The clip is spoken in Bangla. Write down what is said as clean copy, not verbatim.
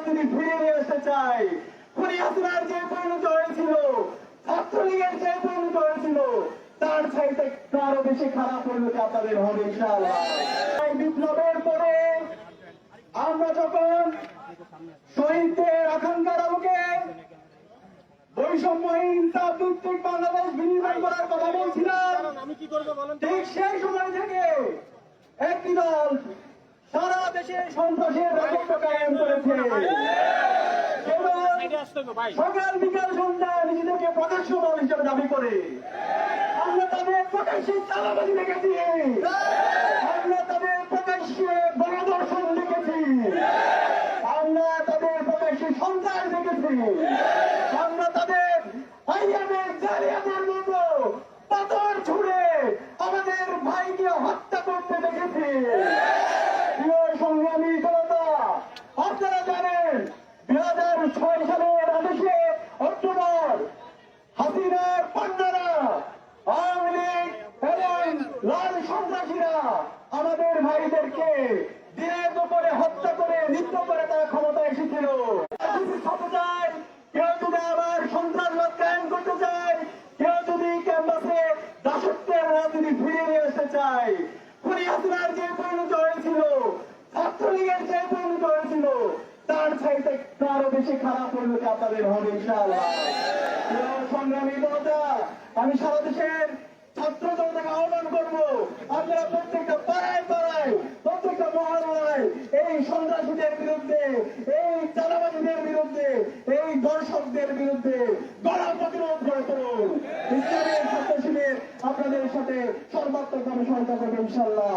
রাজনীতি ফিরিয়ে নিয়ে আসতে চাই। খুনি হাসিনার যে পরিণত হয়েছিল, ছাত্রলীগের যে পরিণত হয়েছিল, তার চাইতে আরো বেশি খারাপ পরিণতি আপনাদের হবে ইনশাআল্লাহ। বিপ্লবের পরে আমরা যখন শহীদদের আকাঙ্ক্ষার আলোকে বৈষম্যহীন ভিত্তিক বাংলাদেশ বিনির্মাণ করার কথা বলছিলাম, ঠিক সেই সময় থেকে একটি দল সারা দেশে সন্ত্রাসের রাজত্ব কায়েম করেছে। সকাল বিকাল সন্ধ্যা নিজেদেরকে প্রকাশ্য দল হিসেবে দাবি করে আমরা তাদের প্রকাশ্যে চালাবাজি দেখেছি, আমরা তাদের প্রকাশ্যে গণধর্ষণ দেখেছি, আমরা তাদের প্রকাশ্যে সন্ত্রাস দেখেছি, আমরা তাদের আইয়ামের জালিয়াতের মতো পাথর ছুড়ে আমাদের ভাইকে হত্যা করতে দেখেছি। প্রিয় সংগ্রামী জনতা, আপনারা জানেন 2006 সালের 28 অক্টোবর হাসিনার পান্ডারা, আওয়ামী লীগ এবং লাল সন্ত্রাসীরা আমাদের ভাইদেরকে দিনের দুপুরে হত্যা করে নিত্য করে তারা ক্ষমতা এসেছিল। কেউ যদি আবার সন্ত্রাসবাদ কায়েম করতে চায়, কেউ যদি ক্যাম্পাসে দাসত্বের রাজনীতি ফিরিয়ে নিয়ে আসতে চায়, খুনি হাসিনার যে পরিণত হয়েছিল, ছাত্রলীগের যে পরিণত হয়েছিল, তার চাইতে আরো বেশি খারাপ পরিণতি আপনাদের হবে ইনশাআল্লাহ। সংগ্রামী জনতা, আমি সারা দেশের ছাত্র জনতাকে আহ্বান করবো, আপনারা প্রত্যেকটা পাড়ায় পাড়ায়, প্রত্যেকটা মহল্লায় এই সন্ত্রাসীদের বিরুদ্ধে, এই চাঁদাবাজীদের বিরুদ্ধে, এই দর্শকদের বিরুদ্ধে গণ প্রতিরোধ গড়ে তুলুন। ইসলামের ছাত্র শিবির আপনাদের সাথে সর্বাত্মকভাবে সহায়তা করবে ইনশাআল্লাহ।